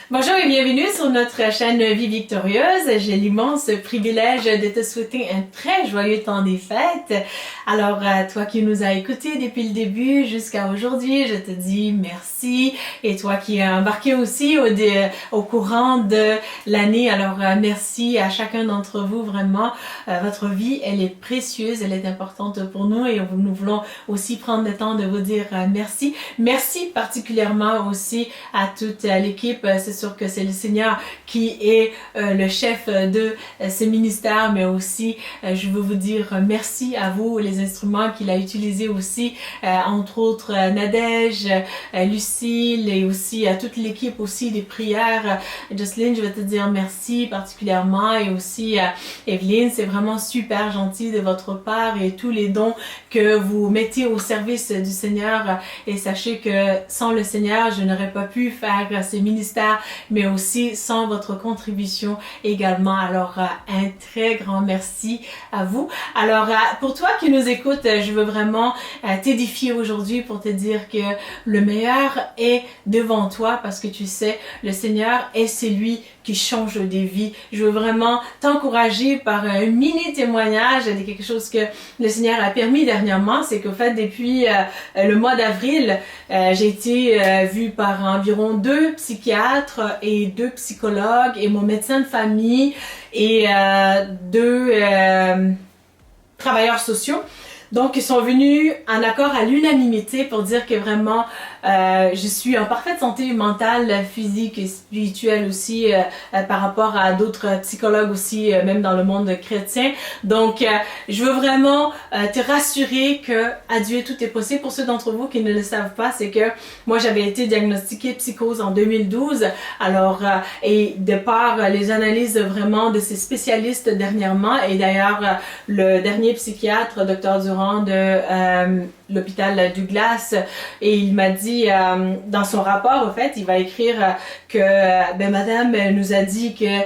Bonjour et bienvenue sur notre chaîne Vie Victorieuse. J'ai l'immense privilège de te souhaiter un très joyeux temps des fêtes. Alors, toi qui nous as écoutés depuis le début jusqu'à aujourd'hui, je te dis merci. Et toi qui as embarqué aussi au courant de l'année, alors merci à chacun d'entre vous. Vraiment, votre vie, elle est précieuse, elle est importante pour nous et nous voulons aussi prendre le temps de vous dire merci. Merci particulièrement aussi à toute l'équipe. C'est sûr que c'est le Seigneur qui est le chef de ce ministère, mais aussi je veux vous dire merci à vous, les instruments qu'il a utilisés aussi, entre autres Nadège, Lucille et aussi à toute l'équipe aussi des prières. Jocelyne, je vais te dire merci particulièrement et aussi Evelyne, c'est vraiment super gentil de votre part et tous les dons que vous mettez au service du Seigneur et sachez que sans le Seigneur, je n'aurais pas pu faire ce ministère, mais aussi sans votre contribution également. Alors, un très grand merci à vous. Alors, pour toi qui nous écoutes, je veux vraiment t'édifier aujourd'hui pour te dire que le meilleur est devant toi parce que tu sais, le Seigneur est celui qui change des vies. Je veux vraiment t'encourager par un mini témoignage de quelque chose que le Seigneur a permis dernièrement. C'est qu'au fait, depuis le mois d'avril, j'ai été vue par environ 2 psychiatres et 2 psychologues et mon médecin de famille et 2 travailleurs sociaux. Donc, ils sont venus en accord à l'unanimité pour dire que vraiment, je suis en parfaite santé mentale, physique et spirituelle aussi par rapport à d'autres psychologues aussi, même dans le monde chrétien. Donc, je veux vraiment te rassurer que à Dieu tout est possible. Pour ceux d'entre vous qui ne le savent pas, c'est que moi, j'avais été diagnostiquée psychose en 2012. Alors, et de par les analyses vraiment de ces spécialistes dernièrement, et d'ailleurs, le dernier psychiatre, Dr. Durand, de l'hôpital Douglas, et il m'a dit dans son rapport, au fait, il va écrire que madame nous a dit que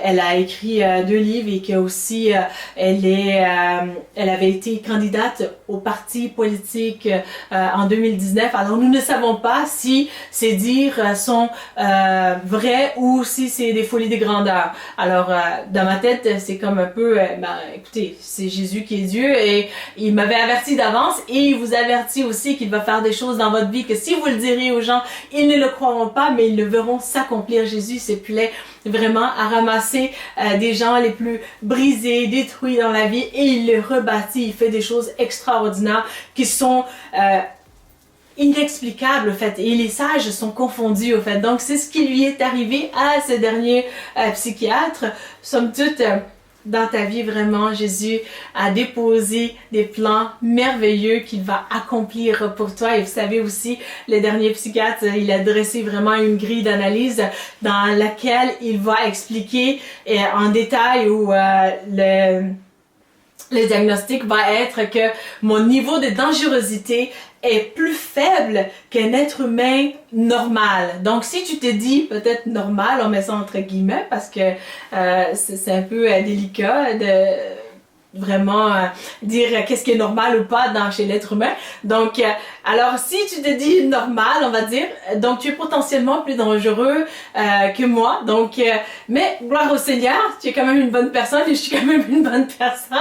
elle a écrit 2 livres et que aussi elle avait été candidate au parti politique en 2019. Alors nous ne savons pas si ces dires sont vrais ou si c'est des folies de grandeur. Alors dans ma tête, c'est comme un peu écoutez, c'est Jésus qui est Dieu et il m'avait averti d'avance et il vous avertit aussi qu'il va faire des choses dans votre vie que si vous le direz aux gens, ils ne le croiront pas, mais ils le verront s'accomplir. Jésus se plaît vraiment à ramasser des gens les plus brisés, détruits dans la vie et il les rebâtit. Il fait des choses extraordinaires qui sont inexplicables, au fait, et les sages sont confondus, au fait. Donc, c'est ce qui lui est arrivé à ce dernier psychiatre. Somme toute, dans ta vie, vraiment, Jésus a déposé des plans merveilleux qu'il va accomplir pour toi. Et vous savez aussi, le dernier psychiatre, il a dressé vraiment une grille d'analyse dans laquelle il va expliquer en détail où le diagnostic va être que mon niveau de dangerosité est plus faible qu'un être humain normal. Donc, si tu te dis peut-être normal, on met ça entre guillemets parce que c'est un peu délicat de vraiment dire qu'est-ce qui est normal ou pas chez l'être humain. Donc, alors si tu te dis normal, on va dire, donc tu es potentiellement plus dangereux que moi. Donc, mais gloire au Seigneur, tu es quand même une bonne personne et je suis quand même une bonne personne.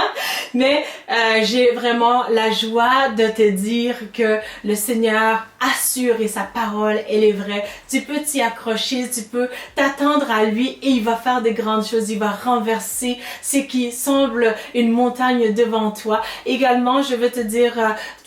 Mais j'ai vraiment la joie de te dire que le Seigneur assure et sa parole, elle est vraie. Tu peux t'y accrocher, tu peux t'attendre à lui et il va faire des grandes choses. Il va renverser ce qui semble une montagne devant toi. Également, je veux te dire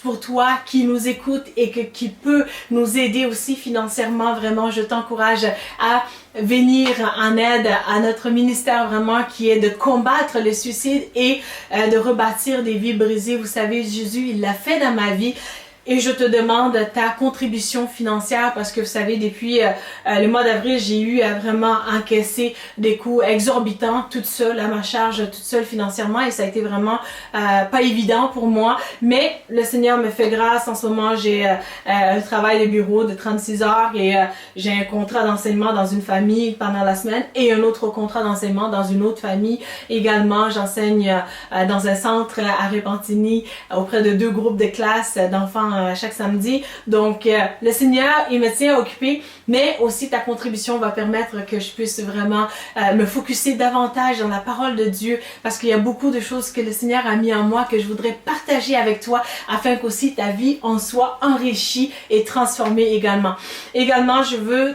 pour toi qui nous écoute et qui peut nous aider aussi financièrement, vraiment, je t'encourage à venir en aide à notre ministère vraiment qui est de combattre le suicide et de rebâtir des vies brisées. Vous savez, Jésus, il l'a fait dans ma vie. Et je te demande ta contribution financière parce que vous savez, depuis le mois d'avril, j'ai eu à vraiment encaisser des coûts exorbitants toute seule, à ma charge, toute seule financièrement et ça a été vraiment pas évident pour moi. Mais le Seigneur me fait grâce. En ce moment, j'ai un travail de bureau de 36 heures et j'ai un contrat d'enseignement dans une famille pendant la semaine et un autre contrat d'enseignement dans une autre famille. Également, j'enseigne dans un centre à Repentigny auprès de 2 groupes de classe d'enfants chaque samedi. Donc, le Seigneur, il me tient occupé, mais aussi ta contribution va permettre que je puisse vraiment me focuser davantage dans la parole de Dieu, parce qu'il y a beaucoup de choses que le Seigneur a mis en moi que je voudrais partager avec toi, afin qu'aussi ta vie en soit enrichie et transformée également. Également, je veux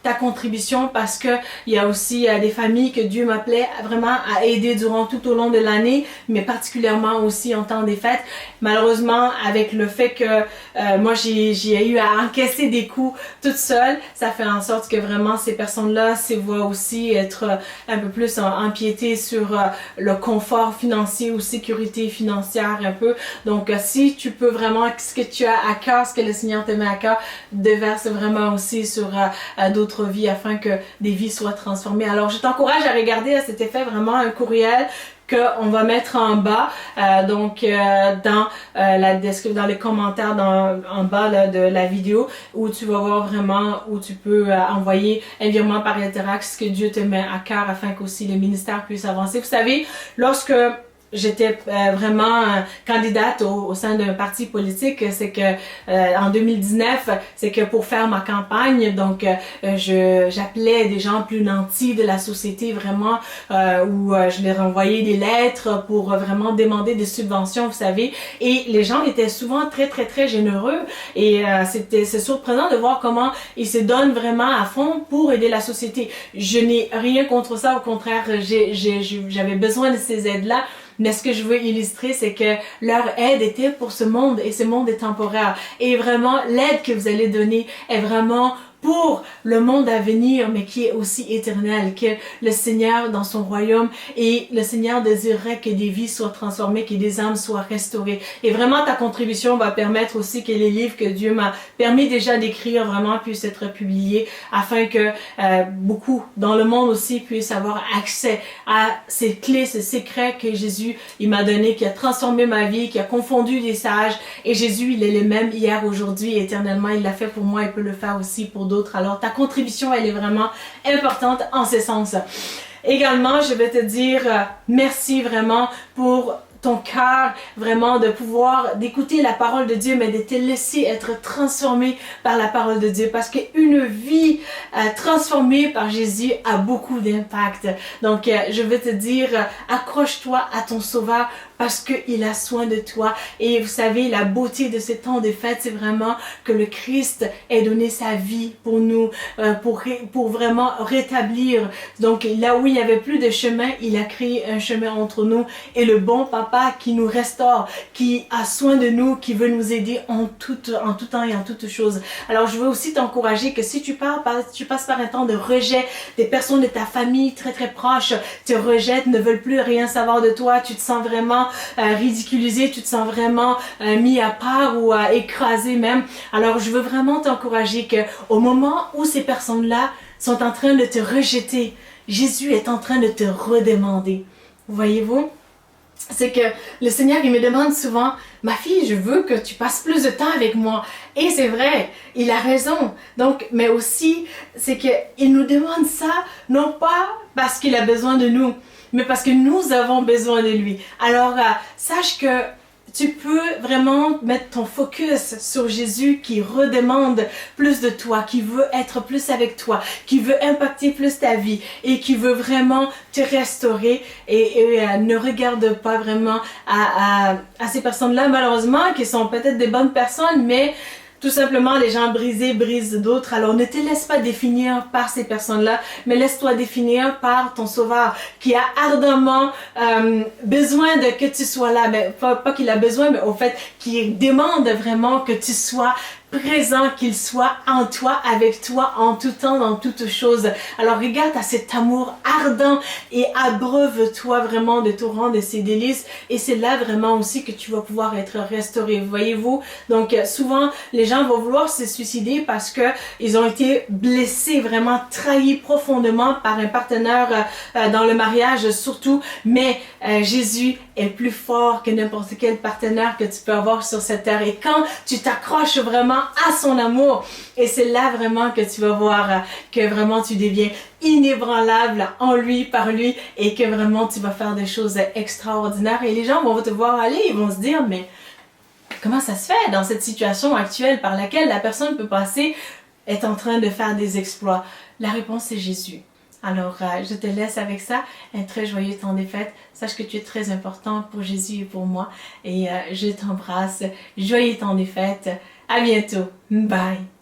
ta contribution parce que il y a aussi des familles que Dieu m'appelait vraiment à aider durant tout au long de l'année, mais particulièrement aussi en temps des fêtes. Malheureusement, avec le fait que moi j'ai eu à encaisser des coups toute seule, ça fait en sorte que vraiment ces personnes-là se voient aussi être un peu plus empiétées sur le confort financier ou sécurité financière un peu. Donc si tu peux vraiment, ce que tu as à cœur, ce que le Seigneur te met à cœur, déverse vraiment aussi sur d'autres vies afin que des vies soient transformées. Alors je t'encourage à regarder à cet effet vraiment un courriel qu'on va mettre en bas, dans les commentaires en bas là, de la vidéo, où tu vas voir vraiment où tu peux envoyer un virement par Interact, ce que Dieu te met à cœur afin qu'aussi le ministère puisse avancer. Vous savez, lorsque j'étais vraiment candidate au sein d'un parti politique, c'est que en 2019, c'est que pour faire ma campagne, donc j'appelais des gens plus nantis de la société vraiment, où je leur envoyais des lettres pour vraiment demander des subventions, vous savez, et les gens étaient souvent très généreux, et c'est surprenant de voir comment ils se donnent vraiment à fond pour aider la société. Je n'ai rien contre ça, au contraire, j'avais besoin de ces aides-là. Mais ce que je veux illustrer, c'est que leur aide était pour ce monde, et ce monde est temporaire. Et vraiment, l'aide que vous allez donner est vraiment pour le monde à venir, mais qui est aussi éternel, que le Seigneur dans son royaume, et le Seigneur désirerait que des vies soient transformées, que des âmes soient restaurées. Et vraiment, ta contribution va permettre aussi que les livres que Dieu m'a permis déjà d'écrire vraiment puissent être publiés, afin que beaucoup dans le monde aussi puissent avoir accès à ces clés, ces secrets que Jésus il m'a donné, qui a transformé ma vie, qui a confondu les sages. Et Jésus, il est le même hier, aujourd'hui, éternellement. Il l'a fait pour moi, il peut le faire aussi pour d'autres. Alors ta contribution, elle est vraiment importante en ce sens. Également, je vais te dire merci vraiment pour ton cœur, vraiment de pouvoir d'écouter la parole de Dieu, mais de te laisser être transformé par la parole de Dieu, parce qu'une vie transformée par Jésus a beaucoup d'impact. Donc je veux te dire, accroche-toi à ton Sauveur, parce qu'il a soin de toi. Et vous savez, la beauté de ce temps de fête, c'est vraiment que le Christ ait donné sa vie pour nous, pour vraiment rétablir. Donc là où il n'y avait plus de chemin, il a créé un chemin entre nous. Et le bon Papa qui nous restaure, qui a soin de nous, qui veut nous aider en tout temps et en toutes choses. Alors je veux aussi t'encourager que si tu passes par un temps de rejet, des personnes de ta famille très proches te rejettent, ne veulent plus rien savoir de toi, tu te sens vraiment ridiculisé, tu te sens vraiment mis à part ou écrasé même. Alors je veux vraiment t'encourager que au moment où ces personnes-là sont en train de te rejeter, Jésus est en train de te redemander. Voyez-vous? C'est que le Seigneur, il me demande souvent, ma fille, je veux que tu passes plus de temps avec moi. Et c'est vrai, il a raison. Donc, mais aussi, c'est qu'il nous demande ça, non pas parce qu'il a besoin de nous, mais parce que nous avons besoin de lui. Alors, sache que tu peux vraiment mettre ton focus sur Jésus qui redemande plus de toi, qui veut être plus avec toi, qui veut impacter plus ta vie et qui veut vraiment te restaurer. Et ne regarde pas vraiment à ces personnes-là, malheureusement, qui sont peut-être des bonnes personnes, mais tout simplement, les gens brisés brisent d'autres. Alors ne te laisse pas définir par ces personnes-là, mais laisse-toi définir par ton Sauveur qui a ardemment besoin de que tu sois là. Mais pas qu'il a besoin, mais au fait, qui demande vraiment que tu sois présent, qu'il soit en toi, avec toi, en tout temps, dans toutes choses. Alors regarde à cet amour ardent et abreuve-toi vraiment de torrents de ses délices, et c'est là vraiment aussi que tu vas pouvoir être restauré, voyez-vous. Donc souvent les gens vont vouloir se suicider parce que ils ont été blessés, vraiment trahis profondément par un partenaire dans le mariage surtout, mais Jésus est plus fort que n'importe quel partenaire que tu peux avoir sur cette terre, et quand tu t'accroches vraiment à son amour, et c'est là vraiment que tu vas voir que vraiment tu deviens inébranlable en lui, par lui, et que vraiment tu vas faire des choses extraordinaires, et les gens vont te voir aller, ils vont se dire, mais comment ça se fait dans cette situation actuelle par laquelle la personne peut passer, est en train de faire des exploits? La réponse est Jésus. Alors, je te laisse avec ça. Un très joyeux temps des fêtes. Sache que tu es très important pour Jésus et pour moi. Et je t'embrasse. Joyeux temps des fêtes. À bientôt. Bye.